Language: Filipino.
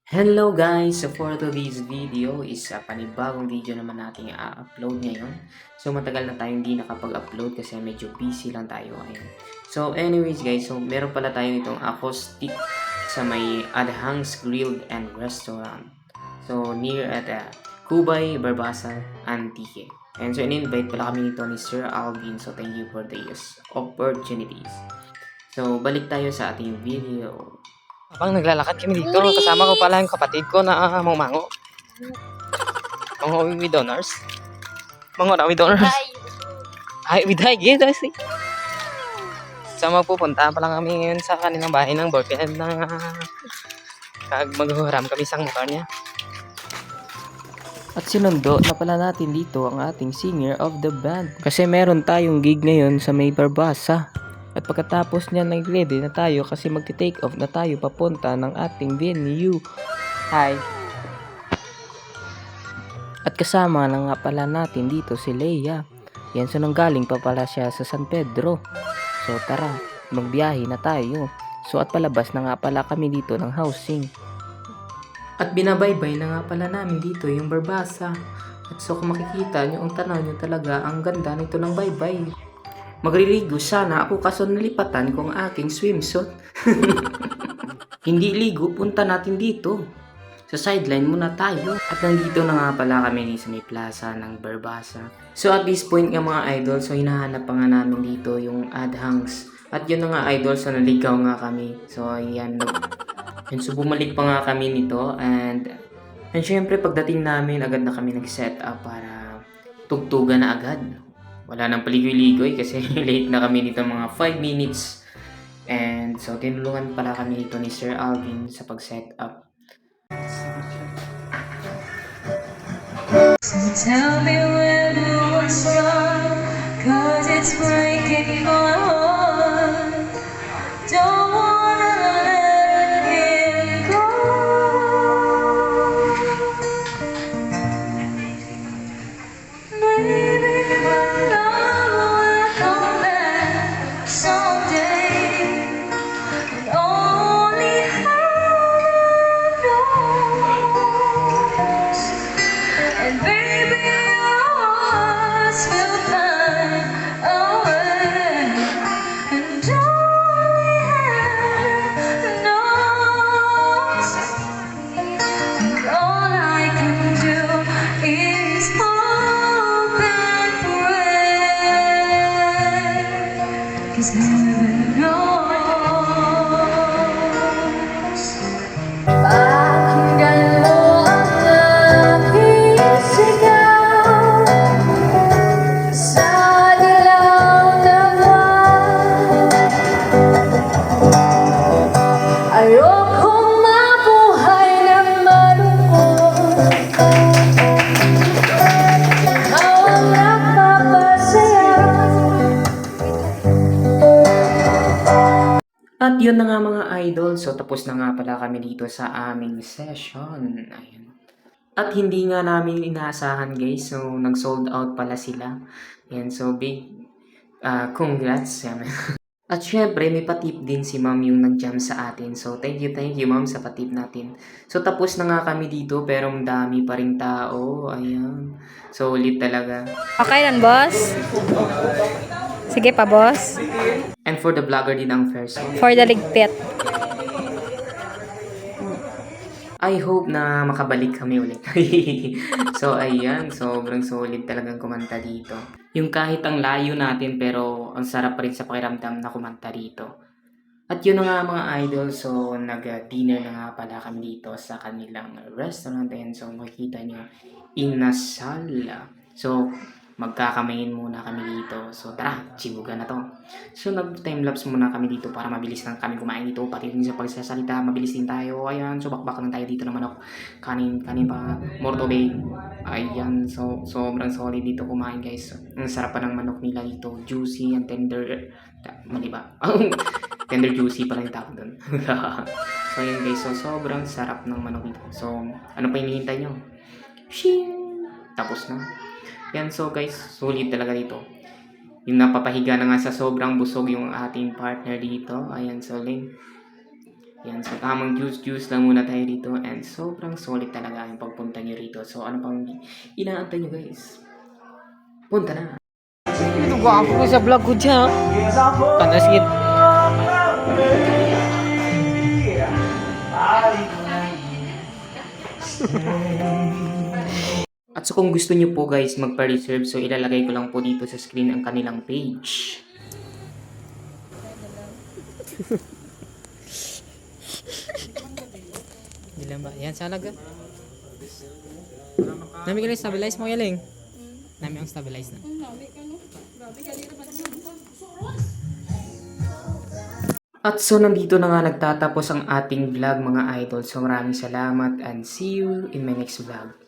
Hello guys! So for today's video is panibagong video naman natin i-upload ngayon. So matagal na tayong hindi nakapag-upload kasi medyo busy lang tayo ngayon. So anyways guys, so meron pala tayo itong acoustic sa may Adhangs Grilled and Restaurant. So near at Cubay, Barbasa, Antique. And so in-invite pala kami nito ni Sir Alvin. So thank you for these opportunities. So balik tayo sa ating video. Habang naglalakad kami dito, kasama ko pala yung kapatid ko na mango. Mango with donors. Mango na with donors. Ay, with high gate. So magpupunta pa lang kami ngayon sa kanilang bahay ng boyfriend na maghuhuram kami sa motor niya. At sinundo na pala natin dito ang ating singer of the band. Kasi meron tayong gig ngayon sa may Barbasa. At pagkatapos niya nag-ready na tayo kasi magti-take off na tayo papunta ng ating venue. Hi! At kasama na nga pala natin dito si Leia. Yan, so nanggaling pa pala siya sa San Pedro. So tara, magbiyahe na tayo. So at palabas na nga pala kami dito ng housing. At binabaybay na nga pala namin dito yung Barbasa. At so kung makikita nyo, ang tanaw nyo talaga, ang ganda nito ng baybay. Magriligo sana ako kaso nalipatan ko ang aking swimsuit. Hindi ligo, punta natin dito. Sa sideline muna tayo. At nandito na nga pala kami sa may plaza ng Barbasa. So at this point nga mga idol, so hinahanap pa nga namin dito yung Adhangs. At yun na nga idol, so naligaw nga kami. So ayan, so bumalik pa nga kami nito and syempre pagdating namin agad na kami nag-set up para tugtugan na agad. Wala nang paligoy-ligoy kasi late na kami nito mga 5 minutes. And so tinulungan pala kami nito ni Sir Alvin sa pag-set up. So tell me where to what's wrong, cause it's breaking my heart. Don't wanna let him go. Maybe my love will come back someday, and only heaven knows. And baby, our hearts will find a way, and only heaven knows. And all I can do is hope and pray, 'cause heaven knows. Pakinggan mo ang aking sigaw sa dilaw na buwan. Ayokong mabuhay ng malungkot. Ikaw ang nakapasaya. At yun na nga mga idol, so tapos na nga pala kami dito sa aming session. Ayan. At hindi nga namin inaasahan guys, so nag-sold out pala sila. Ayan, so big congrats. At syempre, may patip din si ma'am yung nag-jam sa atin. So, thank you ma'am sa patip natin. So, tapos na nga kami dito, pero ang dami pa rin tao. Ayan. So, ulit talaga. Okay lang, boss? Sige pa, boss. And for the vlogger din ang first. For the ligpit. I hope na makabalik kami ulit. So, ayan. Sobrang solid talagang kumanta dito. Yung kahit ang layo natin, pero ang sarap pa rin sa pakiramdam na kumanta dito. At yun na nga mga idol, so nag-dinner na nga pala kami dito sa kanilang restaurant. And so makikita nyo, inasal. So magkakamayin muna kami dito. So tara, chibugan na to. So nag-timelapse muna kami dito para mabilis lang kami kumain dito. Pati rin sa pagsasalita, mabilis din tayo. Ayan, so bakbak lang tayo dito ng manok. Kanin pa, mortobay. Ayan, so sobrang solid dito kumain guys. Ang sarap pa ng manok nila dito. Juicy and tender. Mali ba? Tender juicy pala yung tawag doon. So yun guys, so sobrang sarap ng manok dito. So ano pa hinihintay nyo? Shing! Tapos na. Yan, so guys, solid talaga dito. Yung napapahiga na nga sa sobrang busog yung ating partner dito. Ayan, so Lin. Yan, so tamang juice lang muna tayo dito and sobrang solid talaga yung pagpunta nyo rito. So ano pang inaantay nyo guys? Punta na! Ito gwapo ko sa vlog ko dyan. Panasit. At so kung gusto nyo po guys magpa-reserve, so ilalagay ko lang po dito sa screen ang kanilang page. Hindi lang ba? Yan, salag ka. Nami ka rin stabilize mo yaling. Nami ang stabilize na. At so nandito na nga nagtatapos ang ating vlog mga idol. So maraming salamat and see you in my next vlog.